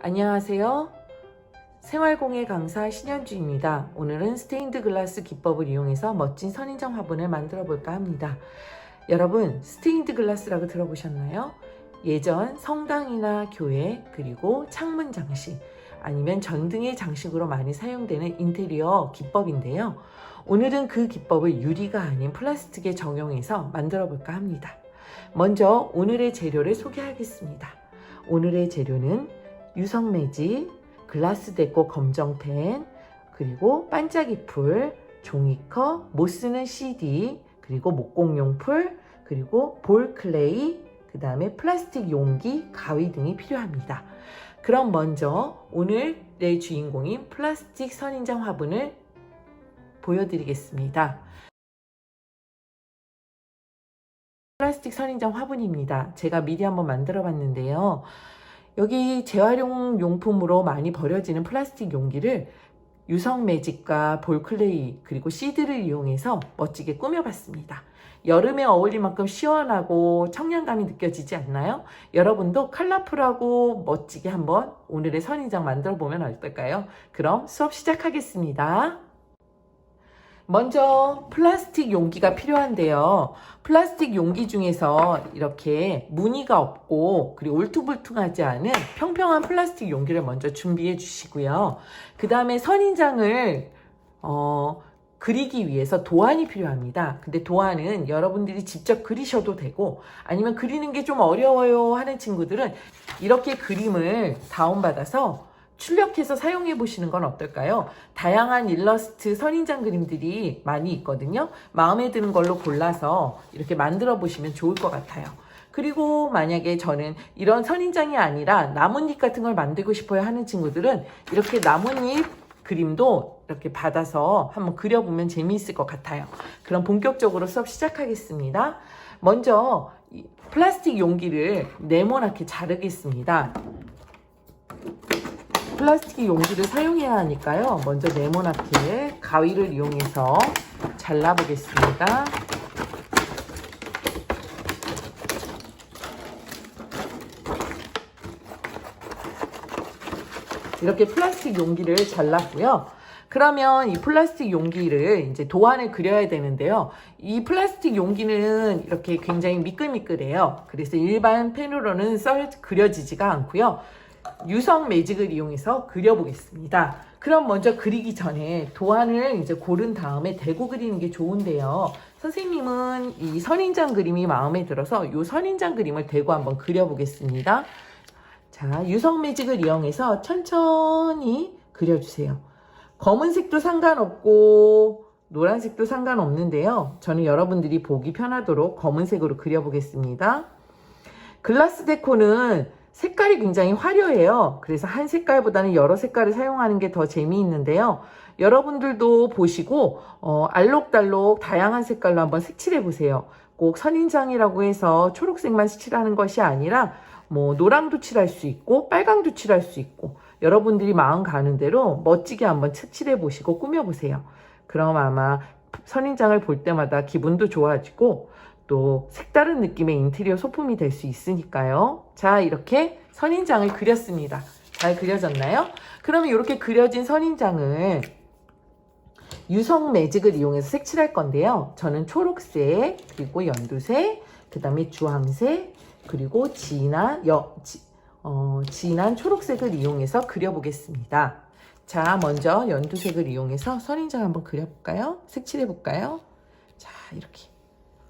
안녕하세요. 생활공예 강사 신현주입니다. 오늘은 스테인드 글라스 기법을 이용해서 멋진 선인장 화분을 만들어 볼까 합니다. 여러분, 스테인드 글라스라고 들어보셨나요? 예전 성당이나 교회, 그리고 창문 장식, 아니면 전등의 장식으로 많이 사용되는 인테리어 기법인데요. 오늘은 그 기법을 유리가 아닌 플라스틱에 적용해서 만들어 볼까 합니다. 먼저 오늘의 재료를 소개하겠습니다. 오늘의 재료는 유성 매직, 글라스 데코 검정펜, 그리고 반짝이 풀, 종이컵, 못 쓰는 CD, 그리고 목공용 풀, 그리고 볼 클레이, 그 다음에 플라스틱 용기, 가위 등이 필요합니다. 그럼 먼저 오늘의 주인공인 플라스틱 선인장 화분을 보여드리겠습니다. 플라스틱 선인장 화분입니다. 제가 미리 한번 만들어 봤는데요. 여기 재활용 용품으로 많이 버려지는 플라스틱 용기를 유성 매직과 볼클레이 그리고 시드를 이용해서 멋지게 꾸며봤습니다. 여름에 어울릴 만큼 시원하고 청량감이 느껴지지 않나요? 여러분도 컬러풀하고 멋지게 한번 오늘의 선인장 만들어 보면 어떨까요? 그럼 수업 시작하겠습니다. 먼저 플라스틱 용기가 필요한데요. 플라스틱 용기 중에서 이렇게 무늬가 없고 그리고 울퉁불퉁하지 않은 평평한 플라스틱 용기를 먼저 준비해 주시고요. 그 다음에 선인장을 그리기 위해서 도안이 필요합니다. 근데 도안은 여러분들이 직접 그리셔도 되고 아니면 그리는 게 좀 어려워요 하는 친구들은 이렇게 그림을 다운받아서 출력해서 사용해 보시는 건 어떨까요? 다양한 일러스트 선인장 그림들이 많이 있거든요. 마음에 드는 걸로 골라서 이렇게 만들어 보시면 좋을 것 같아요. 그리고 만약에 저는 이런 선인장이 아니라 나뭇잎 같은 걸 만들고 싶어요 하는 친구들은 이렇게 나뭇잎 그림도 이렇게 받아서 한번 그려보면 재미있을 것 같아요. 그럼 본격적으로 수업 시작하겠습니다. 먼저 플라스틱 용기를 네모나게 자르겠습니다. 플라스틱 용기를 사용해야 하니까요. 먼저 네모나게 가위를 이용해서 잘라보겠습니다. 이렇게 플라스틱 용기를 잘랐고요. 그러면 이 플라스틱 용기를 이제 도안을 그려야 되는데요. 이 플라스틱 용기는 이렇게 굉장히 미끌미끌해요. 그래서 일반 펜으로는 그려지지가 않고요. 유성 매직을 이용해서 그려보겠습니다. 그럼 먼저 그리기 전에 도안을 이제 고른 다음에 대고 그리는 게 좋은데요. 선생님은 이 선인장 그림이 마음에 들어서 이 선인장 그림을 대고 한번 그려보겠습니다. 자, 유성 매직을 이용해서 천천히 그려주세요. 검은색도 상관없고 노란색도 상관없는데요. 저는 여러분들이 보기 편하도록 검은색으로 그려보겠습니다. 글라스 데코는 색깔이 굉장히 화려해요. 그래서 한 색깔보다는 여러 색깔을 사용하는 게 더 재미있는데요. 여러분들도 보시고 알록달록 다양한 색깔로 한번 색칠해 보세요. 꼭 선인장이라고 해서 초록색만 색칠하는 것이 아니라 뭐 노랑도 칠할 수 있고 빨강도 칠할 수 있고 여러분들이 마음 가는 대로 멋지게 한번 색칠해 보시고 꾸며 보세요. 그럼 아마 선인장을 볼 때마다 기분도 좋아지고 또 색다른 느낌의 인테리어 소품이 될 수 있으니까요. 자, 이렇게 선인장을 그렸습니다. 잘 그려졌나요? 그러면 이렇게 그려진 선인장을 유성 매직을 이용해서 색칠할 건데요. 저는 초록색, 그리고 연두색, 그 다음에 주황색, 그리고 진한 초록색을 이용해서 그려보겠습니다. 자, 먼저 연두색을 이용해서 선인장 한번 그려볼까요? 색칠해 볼까요? 자, 이렇게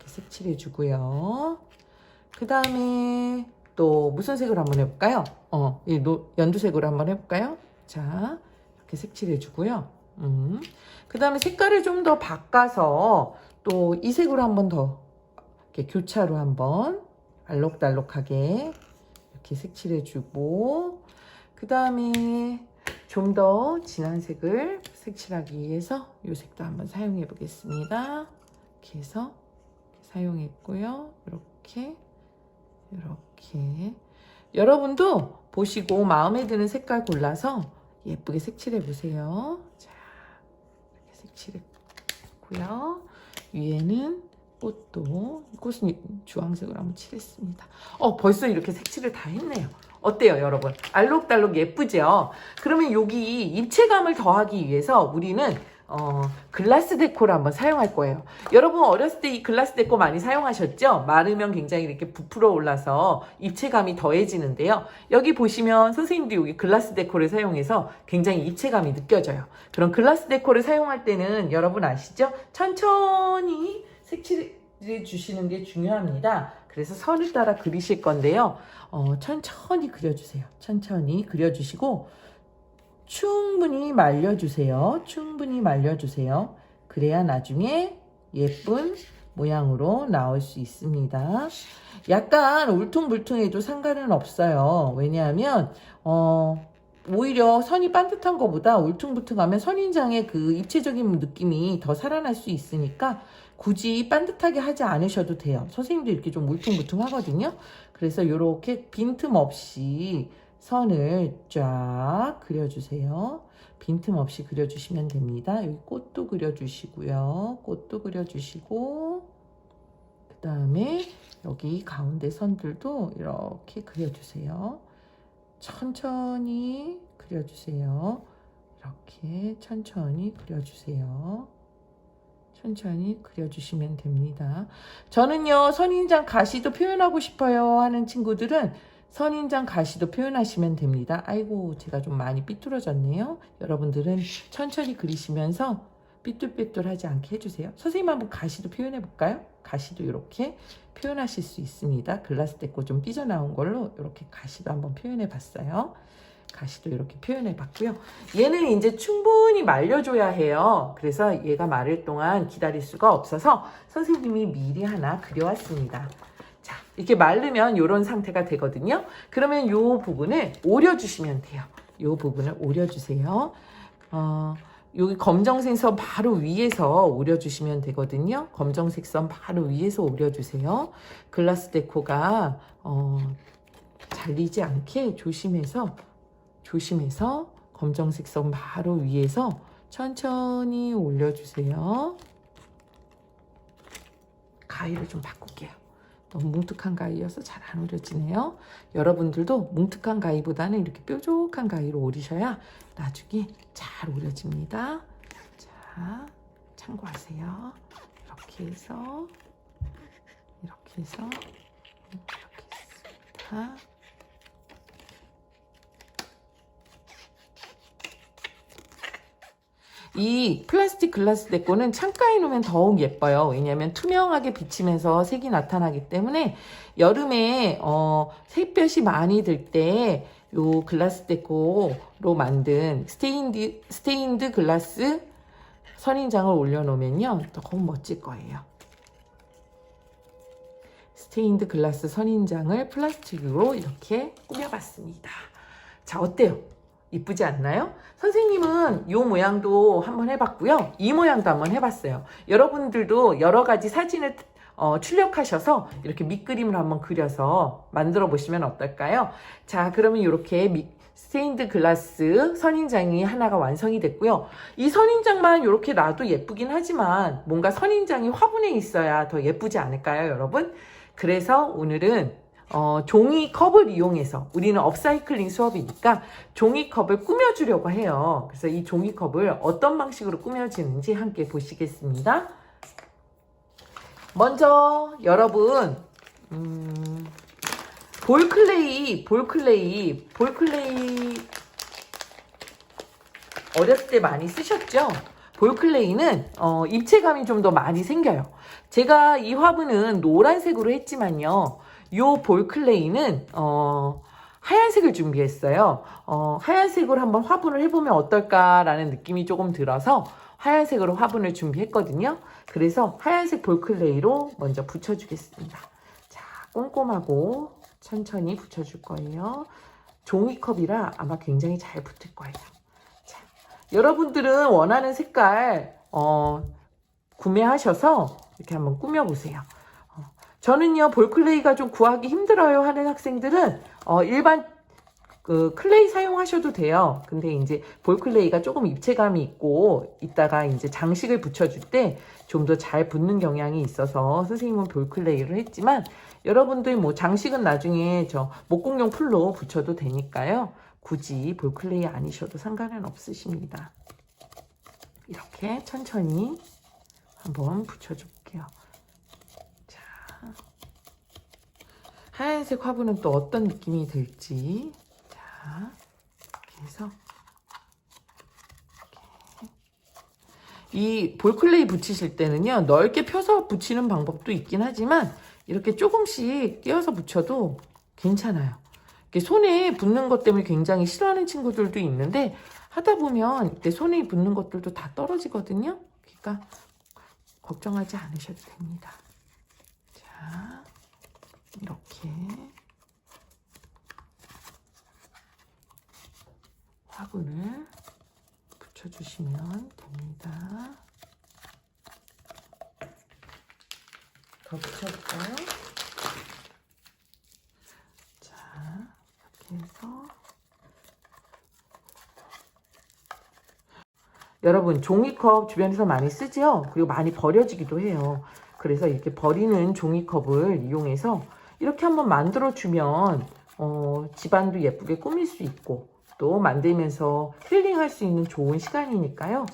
색칠해 주고요. 그 다음에 또 무슨 색으로 한번 해볼까요? 연두색으로 한번 해볼까요? 자, 이렇게 색칠해 주고요. 그 다음에 색깔을 좀 더 바꿔서 또 이 색으로 한번 더 이렇게 교차로 한번 알록달록하게 이렇게 색칠해 주고 그 다음에 좀 더 진한 색을 색칠하기 위해서 이 색도 한번 사용해 보겠습니다. 이렇게 해서 사용했고요. 이렇게 여러분도 보시고 마음에 드는 색깔 골라서 예쁘게 색칠해 보세요. 자, 이렇게 색칠했고요. 위에는 꽃은 주황색으로 한번 칠했습니다. 벌써 이렇게 색칠을 다 했네요. 어때요, 여러분? 알록달록 예쁘죠? 그러면 여기 입체감을 더하기 위해서 우리는 글라스 데코를 한번 사용할 거예요. 여러분 어렸을 때 이 글라스 데코 많이 사용하셨죠? 마르면 굉장히 이렇게 부풀어 올라서 입체감이 더해지는데요. 여기 보시면 선생님들이 여기 글라스 데코를 사용해서 굉장히 입체감이 느껴져요. 그럼 글라스 데코를 사용할 때는 여러분 아시죠? 천천히 색칠해 주시는 게 중요합니다. 그래서 선을 따라 그리실 건데요. 천천히 그려주세요. 천천히 그려주시고 충분히 말려주세요. 충분히 말려주세요. 그래야 나중에 예쁜 모양으로 나올 수 있습니다. 약간 울퉁불퉁해도 상관은 없어요. 왜냐하면 오히려 선이 반듯한 것보다 울퉁불퉁하면 선인장의 그 입체적인 느낌이 더 살아날 수 있으니까 굳이 반듯하게 하지 않으셔도 돼요. 선생님도 이렇게 좀 울퉁불퉁하거든요. 그래서 이렇게 빈틈없이 선을 쫙 그려주세요. 빈틈없이 그려주시면 됩니다. 여기 꽃도 그려주시고요. 꽃도 그려주시고 그 다음에 여기 가운데 선들도 이렇게 그려주세요. 천천히 그려주세요. 이렇게 천천히 그려주세요. 천천히 그려주시면 됩니다. 저는요, 선인장 가시도 표현하고 싶어요 하는 친구들은 선인장 가시도 표현하시면 됩니다. 아이고, 제가 좀 많이 삐뚤어졌네요. 여러분들은 천천히 그리시면서 삐뚤삐뚤하지 않게 해주세요. 선생님 한번 가시도 표현해 볼까요? 가시도 이렇게 표현하실 수 있습니다. 글라스 데코 좀 삐져나온 걸로 이렇게 가시도 한번 표현해 봤어요. 가시도 이렇게 표현해 봤고요. 얘는 이제 충분히 말려줘야 해요. 그래서 얘가 마를 동안 기다릴 수가 없어서 선생님이 미리 하나 그려왔습니다. 자, 이렇게 마르면 이런 상태가 되거든요. 그러면 이 부분을 오려주시면 돼요. 이 부분을 오려주세요. 여기 검정색 선 바로 위에서 오려주시면 되거든요. 검정색 선 바로 위에서 오려주세요. 글라스 데코가 잘리지 않게 조심해서 검정색 선 바로 위에서 천천히 올려주세요. 가위를 좀 바꿀게요. 너무 뭉툭한 가위여서 잘 안 오려지네요. 여러분들도 뭉툭한 가위보다는 이렇게 뾰족한 가위로 오리셔야 나중에 잘 오려집니다. 자, 참고하세요. 이렇게 해서 이렇게 있습니다. 이 플라스틱 글라스 데코는 창가에 놓으면 더욱 예뻐요. 왜냐하면 투명하게 비치면서 색이 나타나기 때문에 여름에 햇볕이 많이 들 때 요 글라스 데코로 만든 스테인드 글라스 선인장을 올려놓으면요 너무 멋질 거예요. 스테인드 글라스 선인장을 플라스틱으로 이렇게 꾸며봤습니다. 자, 어때요? 이쁘지 않나요? 선생님은 이 모양도 한번 해봤고요. 이 모양도 한번 해봤어요. 여러분들도 여러 가지 사진을 출력하셔서 이렇게 밑그림을 한번 그려서 만들어 보시면 어떨까요? 자, 그러면 이렇게 스테인드 글라스 선인장이 하나가 완성이 됐고요. 이 선인장만 이렇게 놔도 예쁘긴 하지만 뭔가 선인장이 화분에 있어야 더 예쁘지 않을까요, 여러분? 그래서 오늘은 종이컵을 이용해서 우리는 업사이클링 수업이니까 종이컵을 꾸며주려고 해요. 그래서 이 종이컵을 어떤 방식으로 꾸며지는지 함께 보시겠습니다. 먼저 여러분 볼클레이 어렸을 때 많이 쓰셨죠? 볼클레이는 입체감이 좀 더 많이 생겨요. 제가 이 화분은 노란색으로 했지만요. 요 볼클레이는 하얀색을 준비했어요. 하얀색으로 한번 화분을 해보면 어떨까라는 느낌이 조금 들어서 하얀색으로 화분을 준비했거든요. 그래서 하얀색 볼클레이로 먼저 붙여주겠습니다. 자, 꼼꼼하고 천천히 붙여줄 거예요. 종이컵이라 아마 굉장히 잘 붙을 거예요. 자, 여러분들은 원하는 색깔 구매하셔서 이렇게 한번 꾸며보세요. 저는요 볼클레이가 좀 구하기 힘들어요 하는 학생들은 일반 그 클레이 사용하셔도 돼요. 근데 이제 볼 클레이가 조금 입체감이 있고 이따가 이제 장식을 붙여줄 때 좀 더 잘 붙는 경향이 있어서 선생님은 볼 클레이를 했지만 여러분들 뭐 장식은 나중에 저 목공용 풀로 붙여도 되니까요. 굳이 볼 클레이 아니셔도 상관은 없으십니다. 이렇게 천천히 한번 붙여줄게요. 자, 하얀색 화분은 또 어떤 느낌이 들지. 자, 이렇게 해서 이 볼클레이 붙이실 때는요, 넓게 펴서 붙이는 방법도 있긴 하지만 이렇게 조금씩 띄어서 붙여도 괜찮아요. 이렇게 손에 붙는 것 때문에 굉장히 싫어하는 친구들도 있는데 하다 보면 이때 손에 붙는 것들도 다 떨어지거든요. 그러니까 걱정하지 않으셔도 됩니다. 자, 이렇게 화분을 붙여주시면 됩니다. 더 붙여볼까요? 자, 이렇게 해서 여러분 종이컵 주변에서 많이 쓰죠? 그리고 많이 버려지기도 해요. 그래서 이렇게 버리는 종이컵을 이용해서 이렇게 한번 만들어주면 집안도 예쁘게 꾸밀 수 있고 또 만들면서 힐링할 수 있는 좋은 시간이니까요.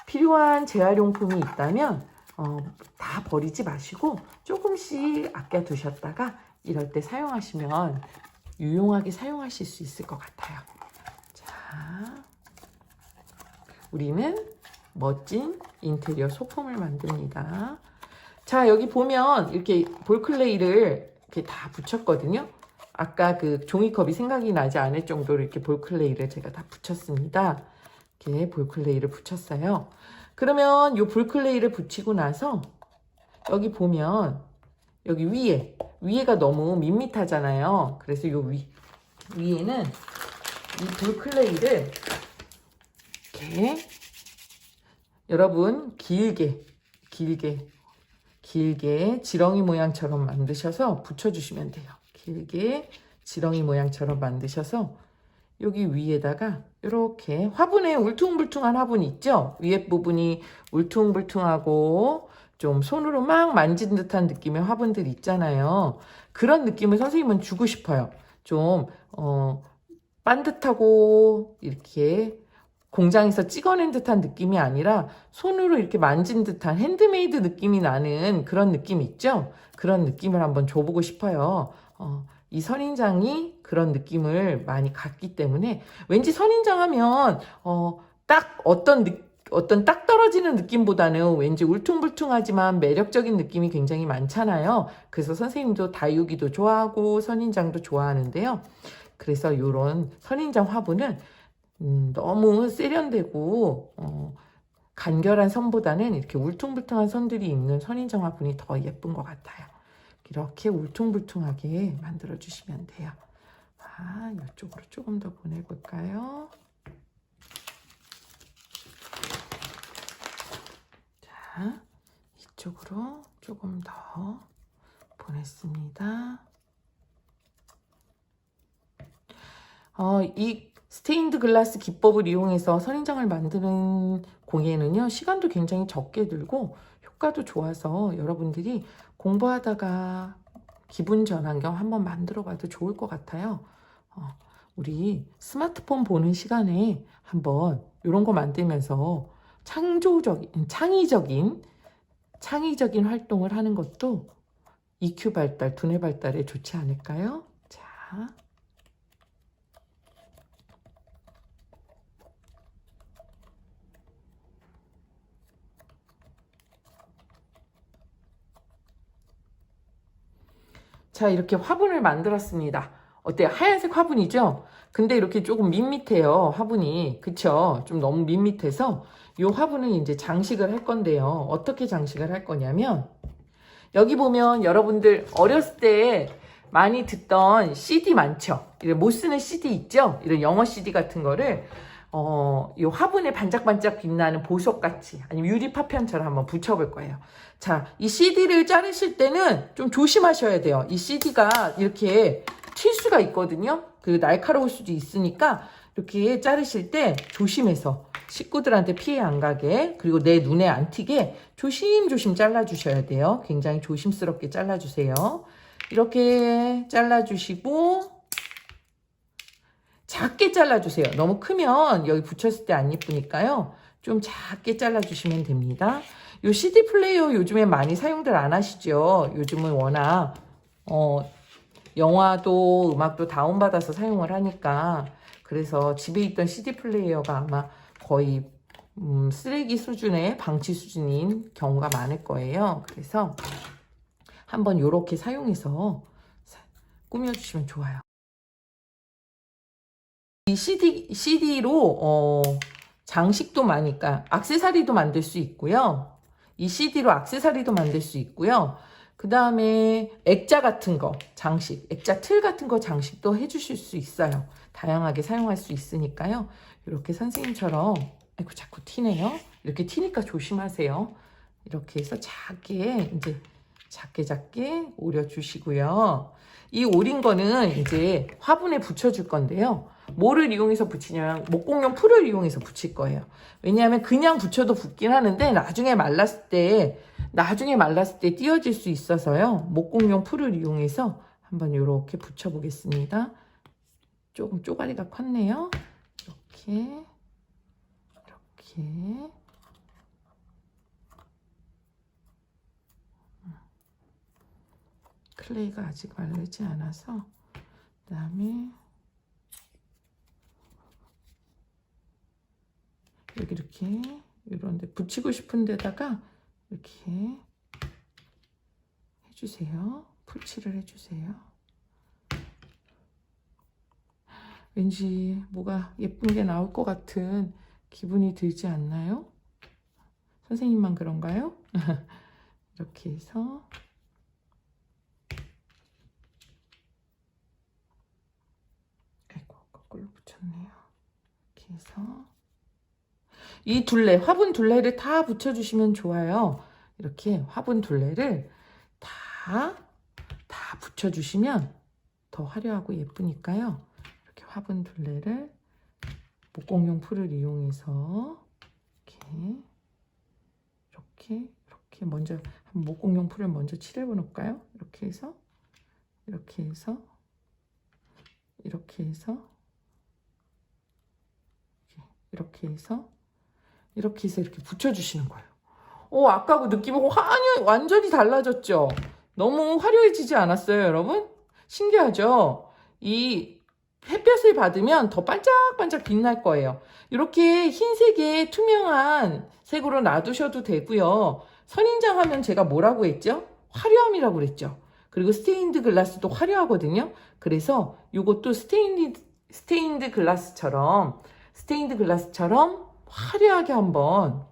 필요한 재활용품이 있다면 다 버리지 마시고 조금씩 아껴두셨다가 이럴 때 사용하시면 유용하게 사용하실 수 있을 것 같아요. 자, 우리는 멋진 인테리어 소품을 만듭니다. 자, 여기 보면 이렇게 볼클레이를 이렇게 다 붙였거든요. 아까 그 종이컵이 생각이 나지 않을 정도로 이렇게 볼클레이를 제가 다 붙였습니다. 이렇게 볼클레이를 붙였어요. 그러면 이 볼클레이를 붙이고 나서 여기 보면 여기 위에가 너무 밋밋하잖아요. 그래서 이 위에는 이 볼클레이를 이렇게 여러분 길게 지렁이 모양처럼 만드셔서 붙여주시면 돼요. 길게 지렁이 모양처럼 만드셔서 여기 위에다가 이렇게 화분에 울퉁불퉁한 화분 있죠? 위에 부분이 울퉁불퉁하고 좀 손으로 막 만진 듯한 느낌의 화분들 있잖아요. 그런 느낌을 선생님은 주고 싶어요. 좀 반듯하고 이렇게 공장에서 찍어낸 듯한 느낌이 아니라 손으로 이렇게 만진 듯한 핸드메이드 느낌이 나는 그런 느낌 있죠? 그런 느낌을 한번 줘보고 싶어요. 이 선인장이 그런 느낌을 많이 갖기 때문에 왠지 선인장 하면 딱 어떤 딱 떨어지는 느낌보다는 왠지 울퉁불퉁하지만 매력적인 느낌이 굉장히 많잖아요. 그래서 선생님도 다육이도 좋아하고 선인장도 좋아하는데요. 그래서 이런 선인장 화분은 너무 세련되고 간결한 선보다는 이렇게 울퉁불퉁한 선들이 있는 선인장 화분이 더 예쁜 것 같아요. 이렇게 울퉁불퉁하게 만들어 주시면 돼요. 이쪽으로 조금 더 보내볼까요? 자, 이쪽으로 조금 더 보냈습니다. 이 스테인드 글라스 기법을 이용해서 선인장을 만드는 공예는요, 시간도 굉장히 적게 들고 효과도 좋아서 여러분들이 공부하다가 기분 전환 겸 한번 만들어 봐도 좋을 것 같아요. 우리 스마트폰 보는 시간에 한번 이런 거 만들면서 창의적인 활동을 하는 것도 EQ 발달, 두뇌 발달에 좋지 않을까요? 자. 자, 이렇게 화분을 만들었습니다. 어때요? 하얀색 화분이죠? 근데 이렇게 조금 밋밋해요, 화분이. 그쵸? 좀 너무 밋밋해서 이 화분은 이제 장식을 할 건데요. 어떻게 장식을 할 거냐면 여기 보면 여러분들 어렸을 때 많이 듣던 CD 많죠? 이런 못 쓰는 CD 있죠? 이런 영어 CD 같은 거를 이 화분에 반짝반짝 빛나는 보석같이 아니면 유리 파편처럼 한번 붙여볼 거예요. 자, 이 CD를 자르실 때는 좀 조심하셔야 돼요. 이 CD가 이렇게 튈 수가 있거든요. 그 날카로울 수도 있으니까 이렇게 자르실 때 조심해서 식구들한테 피해 안 가게, 그리고 내 눈에 안 튀게 조심조심 잘라주셔야 돼요. 굉장히 조심스럽게 잘라주세요. 이렇게 잘라주시고 작게 잘라주세요. 너무 크면 여기 붙였을 때 안 예쁘니까요. 좀 작게 잘라주시면 됩니다. 요 CD 플레이어 요즘에 많이 사용들 안 하시죠? 요즘은 워낙 영화도 음악도 다운받아서 사용을 하니까, 그래서 집에 있던 CD 플레이어가 아마 거의 쓰레기 수준의 방치 수준인 경우가 많을 거예요. 그래서 한번 이렇게 사용해서 꾸며주시면 좋아요. 이 CD로 장식도 많이, 그러니까 액세서리도 만들 수 있고요. 이 CD로 액세서리도 만들 수 있고요. 그 다음에 액자 같은 거, 장식, 액자 틀 같은 거 장식도 해주실 수 있어요. 다양하게 사용할 수 있으니까요. 이렇게 선생님처럼, 아이고 자꾸 튀네요. 이렇게 튀니까 조심하세요. 이렇게 해서 작게, 이제 작게 오려주시고요. 이 오린 거는 이제 화분에 붙여줄 건데요. 뭐를 이용해서 붙이냐면 목공용 풀을 이용해서 붙일 거예요. 왜냐하면 그냥 붙여도 붙긴 하는데 나중에 말랐을 때 띄어질 수 있어서요. 목공용 풀을 이용해서 한번 이렇게 붙여 보겠습니다. 조금 쪼가리가 컸네요. 이렇게 클레이가 아직 마르지 않아서, 그 다음에 여기 이렇게 이런 데 붙이고 싶은 데다가 이렇게 해주세요. 풀칠을 해주세요. 왠지 뭐가 예쁜 게 나올 것 같은 기분이 들지 않나요? 선생님만 그런가요? 이렇게 해서 아이고 거꾸로 붙였네요. 이렇게 해서 이 둘레, 화분 둘레를 다 붙여주시면 좋아요. 이렇게 화분 둘레를 다 붙여주시면 더 화려하고 예쁘니까요. 이렇게 화분 둘레를 목공용 풀을 이용해서 이렇게 먼저 목공용 풀을 먼저 칠해 볼까요? 이렇게 해서 이렇게 해서 이렇게 해서 이렇게 붙여주시는 거예요. 아까하고 느낌이 완전히 달라졌죠? 너무 화려해지지 않았어요, 여러분? 신기하죠? 이 햇볕을 받으면 더 반짝반짝 빛날 거예요. 이렇게 흰색에 투명한 색으로 놔두셔도 되고요. 선인장 하면 제가 뭐라고 했죠? 화려함이라고 그랬죠. 그리고 스테인드 글라스도 화려하거든요. 그래서 이것도 스테인드 글라스처럼 화려하게 한번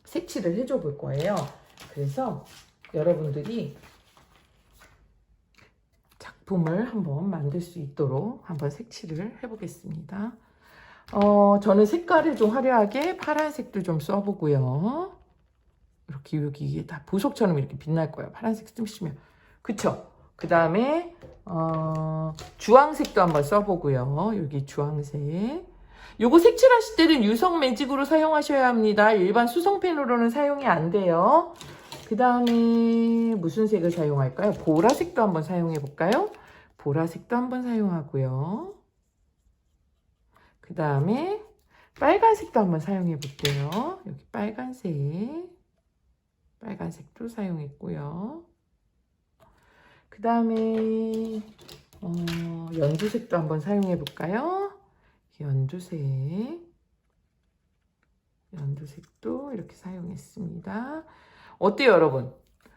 색칠을 해줘 볼 거예요. 그래서 여러분들이 작품을 한번 만들 수 있도록 한번 색칠을 해보겠습니다. 저는 색깔을 좀 화려하게 파란색도 좀 써보고요. 이렇게 여기 다 보석처럼 이렇게 빛날 거예요. 파란색 쓰시면. 그쵸? 그 다음에 주황색도 한번 써보고요. 여기 주황색. 요거 색칠하실 때는 유성 매직으로 사용하셔야 합니다. 일반 수성펜으로는 사용이 안 돼요. 그 다음에 무슨 색을 사용할까요? 보라색도 한번 사용해 볼까요? 보라색도 한번 사용하고요. 그 다음에 빨간색도 한번 사용해 볼게요. 여기 빨간색도 사용했고요. 그 다음에 연두색도 한번 사용해 볼까요? 연두색도 이렇게 사용했습니다. 어때요, 여러분?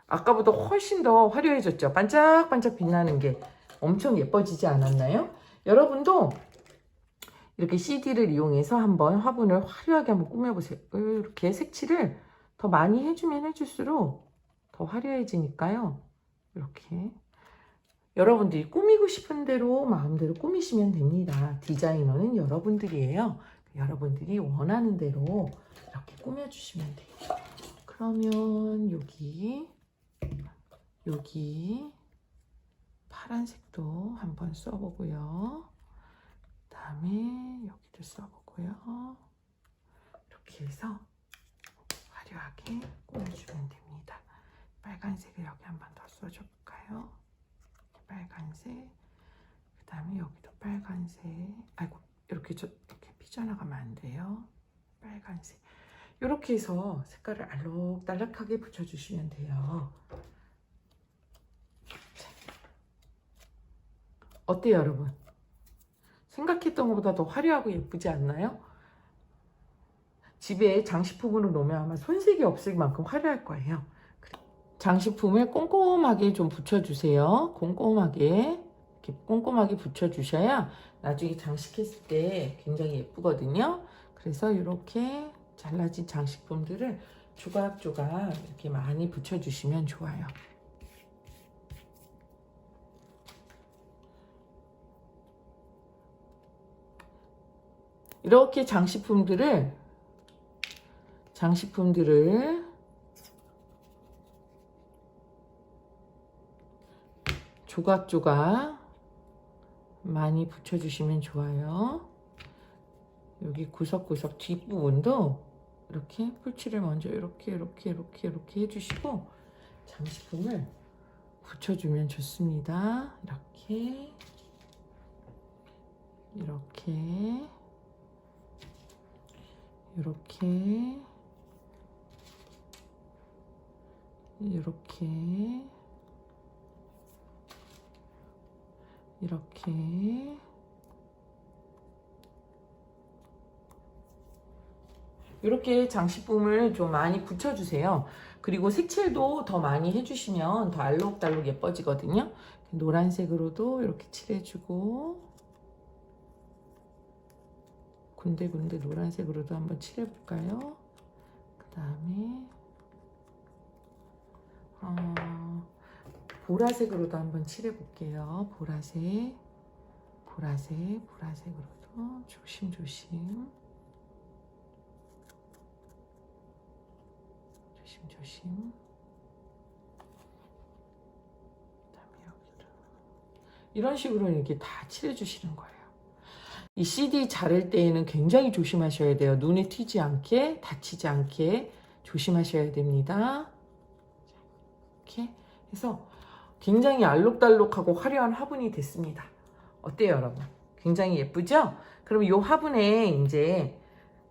아까보다 훨씬 더 화려해졌죠? 반짝반짝 빛나는 게 엄청 예뻐지지 않았나요? 여러분도 이렇게 CD를 이용해서 한번 화분을 화려하게 한번 꾸며보세요. 이렇게 색칠을 더 많이 해주면 해줄수록 더 화려해지니까요. 이렇게 여러분들이 꾸미고 싶은 대로 마음대로 꾸미시면 됩니다. 디자이너는 여러분들이에요. 여러분들이 원하는 대로 이렇게 꾸며주시면 돼요. 그러면 여기 파란색도 한번 써보고요. 다음에 여기도 써보고요. 이렇게 해서 화려하게 꾸며주면 됩니다. 빨간색을 여기 한 번 더 써줘 볼까요? 빨간색, 그 다음에 여기도 빨간색. 아이고, 이렇게 삐져나가면 안 돼요. 빨간색. 이렇게 해서 색깔을 알록달록하게 붙여주시면 돼요. 어때요, 여러분? 생각했던 것보다 더 화려하고 예쁘지 않나요? 집에 장식품으로 놓으면 아마 손색이 없을 만큼 화려할 거예요. 장식품을 꼼꼼하게 좀 붙여주세요. 꼼꼼하게. 이렇게 꼼꼼하게 붙여주셔야 나중에 장식했을 때 굉장히 예쁘거든요. 그래서 이렇게 잘라진 장식품들을 조각조각 이렇게 많이 붙여주시면 좋아요. 이렇게 장식품들을 조각조각 많이 붙여주시면 좋아요. 여기 구석구석 뒷부분도 이렇게 풀칠을 먼저 이렇게 해주시고 장식품을 붙여주면 좋습니다. 이렇게 이렇게 장식품을 좀 많이 붙여주세요. 그리고 색칠도 더 많이 해주시면 더 알록달록 예뻐지거든요. 노란색으로도 이렇게 칠해주고 군데군데 노란색으로도 한번 칠해볼까요? 그 다음에 보라색으로도 한번 칠해볼게요. 보라색으로도 조심조심. 그다음에 여기도 이런 식으로 이렇게 다 칠해주시는 거예요. 이 CD 자를 때에는 굉장히 조심하셔야 돼요. 눈에 튀지 않게, 다치지 않게 조심하셔야 됩니다. 이렇게 해서 굉장히 알록달록하고 화려한 화분이 됐습니다. 어때요, 여러분? 굉장히 예쁘죠? 그럼 이 화분에 이제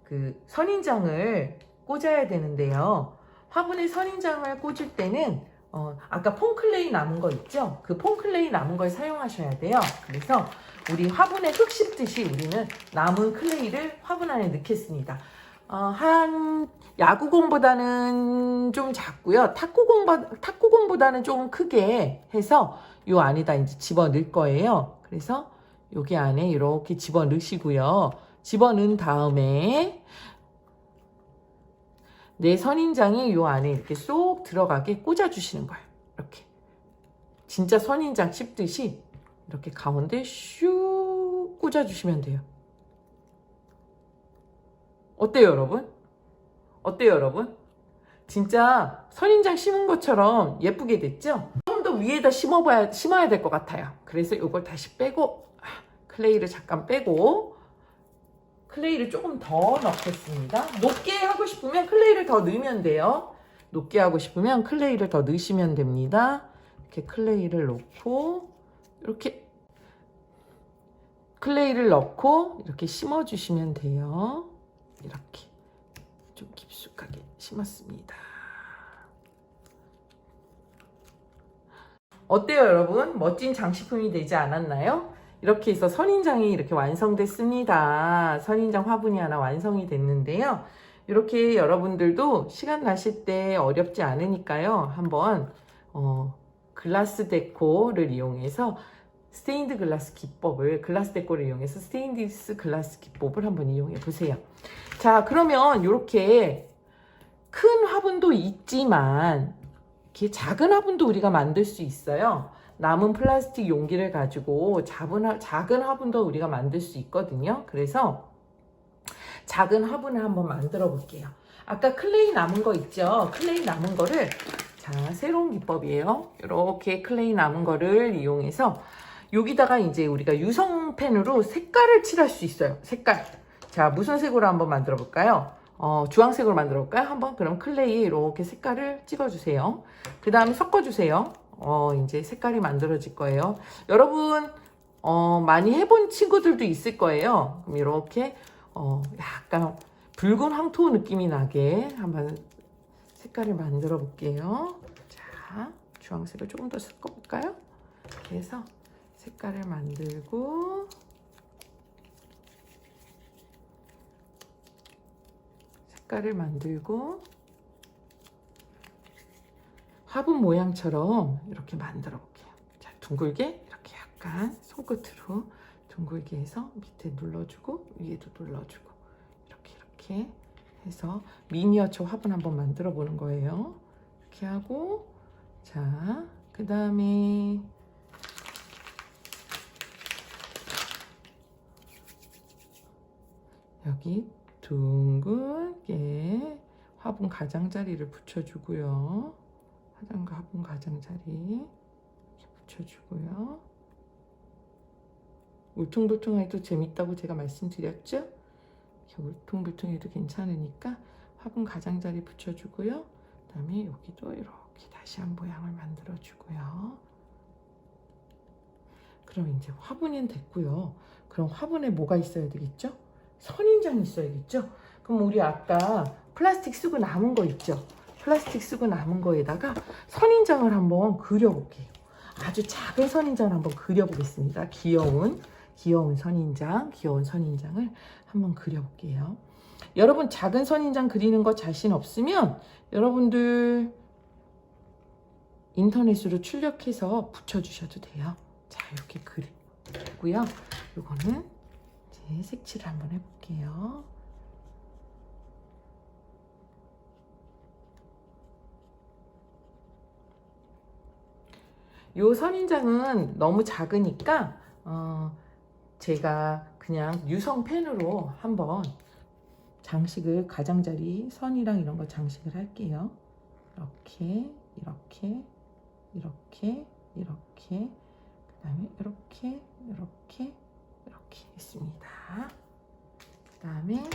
그 선인장을 꽂아야 되는데요. 화분에 선인장을 꽂을 때는 아까 폼클레이 남은 거 있죠? 그 폼클레이 남은 걸 사용하셔야 돼요. 그래서 우리 화분에 흙 씹듯이 우리는 남은 클레이를 화분 안에 넣겠습니다. 한 야구공보다는 좀 작고요. 탁구공보다는 좀 크게 해서 요 안에다 이제 집어 넣을 거예요. 그래서 여기 안에 이렇게 집어 넣으시고요. 집어 넣은 다음에 내 선인장이 요 안에 이렇게 쏙 들어가게 꽂아주시는 거예요. 이렇게 진짜 선인장 씹듯이 이렇게 가운데 슉 꽂아주시면 돼요. 어때요, 여러분? 어때요, 여러분? 진짜 선인장 심은 것처럼 예쁘게 됐죠? 좀 더 위에다 심어야 될 것 같아요. 그래서 이걸 다시 빼고 클레이를 잠깐 빼고 클레이를 조금 더 넣겠습니다. 높게 하고 싶으면 클레이를 더 넣으면 돼요. 높게 하고 싶으면 클레이를 더 넣으시면 됩니다. 이렇게 클레이를 넣고 이렇게 클레이를 넣고 이렇게 심어주시면 돼요. 이렇게 좀 깊숙하게 심었습니다. 어때요, 여러분? 멋진 장식품이 되지 않았나요? 이렇게 해서 선인장이 이렇게 완성됐습니다. 선인장 화분이 하나 완성이 됐는데요. 이렇게 여러분들도 시간 나실 때 어렵지 않으니까요. 한번 글라스 데코를 이용해서 스테인드 글라스 기법을 글라스 데코를 이용해서 스테인리스 글라스 기법을 한번 이용해 보세요. 자, 그러면 이렇게 큰 화분도 있지만 이렇게 작은 화분도 우리가 만들 수 있어요. 남은 플라스틱 용기를 가지고 작은 화분도 우리가 만들 수 있거든요. 그래서 작은 화분을 한번 만들어 볼게요. 아까 클레이 남은 거 있죠? 클레이 남은 거를, 자, 새로운 기법이에요. 이렇게 클레이 남은 거를 이용해서 여기다가 이제 우리가 유성펜으로 색깔을 칠할 수 있어요. 색깔. 자, 무슨 색으로 한번 만들어 볼까요? 주황색으로 만들어 볼까요? 한번 그럼 클레이에 이렇게 색깔을 찍어주세요. 그 다음에 섞어주세요. 이제 색깔이 만들어질 거예요. 여러분 많이 해본 친구들도 있을 거예요. 그럼 이렇게 약간 붉은 황토 느낌이 나게 한번 색깔을 만들어 볼게요. 자, 주황색을 조금 더 섞어 볼까요? 이렇게 해서 색깔을 만들고 화분 모양처럼 이렇게 만들어 볼게요. 자, 둥글게 이렇게 약간 손끝으로 둥글게 해서 밑에 눌러주고 위에도 눌러주고 이렇게 해서 미니어처 화분 한번 만들어 보는 거예요. 이렇게 하고 자, 그 다음에 여기 둥글게 화분 가장자리를 붙여주고요. 화분 가장자리 이렇게 붙여주고요. 울퉁불퉁해도 재밌다고 제가 말씀드렸죠? 이렇게 울퉁불퉁해도 괜찮으니까 화분 가장자리 붙여주고요. 그 다음에 여기도 이렇게 다시 한 모양을 만들어주고요. 그럼 이제 화분은 됐고요. 그럼 화분에 뭐가 있어야 되겠죠? 선인장이 있어야겠죠? 그럼 우리 아까 플라스틱 쓰고 남은 거 있죠? 플라스틱 쓰고 남은 거에다가 선인장을 한번 그려볼게요. 아주 작은 선인장을 한번 그려보겠습니다. 귀여운 선인장을 한번 그려볼게요. 여러분 작은 선인장 그리는 거 자신 없으면 여러분들 인터넷으로 출력해서 붙여주셔도 돼요. 자, 이렇게 그리고요. 이거는 이제 색칠을 한번 해볼게요. 요 선인장은 너무 작으니까 제가 그냥 유성펜으로 한번 장식을 가장자리 선이랑 이런 거 장식을 할게요. 이렇게 그 다음에 이렇게 했습니다. 그 다음에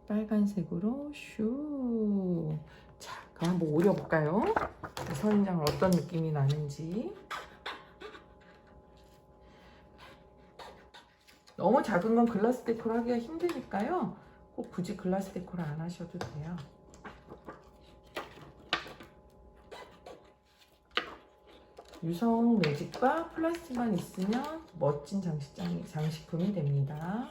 빨간색으로 슈. 자, 그럼 한번 오려볼까요? 선인장은 어떤 느낌이 나는지. 너무 작은 건 글라스 데코를 하기가 힘드니까요. 꼭 굳이 글라스 데코를 안 하셔도 돼요. 유성 매직과 플라스틱만 있으면 멋진 장식품이 됩니다.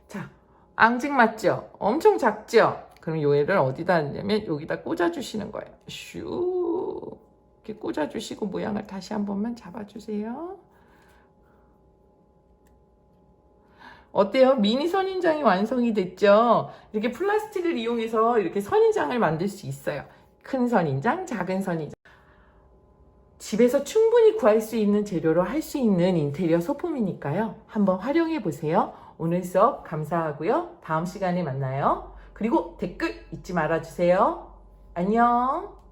자, 앙증 맞죠? 엄청 작죠? 그럼 요 애를 어디다 하냐면 여기다 꽂아주시는 거예요. 슈 이렇게 꽂아주시고 모양을 다시 한 번만 잡아주세요. 어때요? 미니 선인장이 완성이 됐죠? 이렇게 플라스틱을 이용해서 이렇게 선인장을 만들 수 있어요. 큰 선인장, 작은 선인장. 집에서 충분히 구할 수 있는 재료로 할 수 있는 인테리어 소품이니까요. 한번 활용해 보세요. 오늘 수업 감사하고요. 다음 시간에 만나요. 그리고 댓글 잊지 말아주세요. 안녕.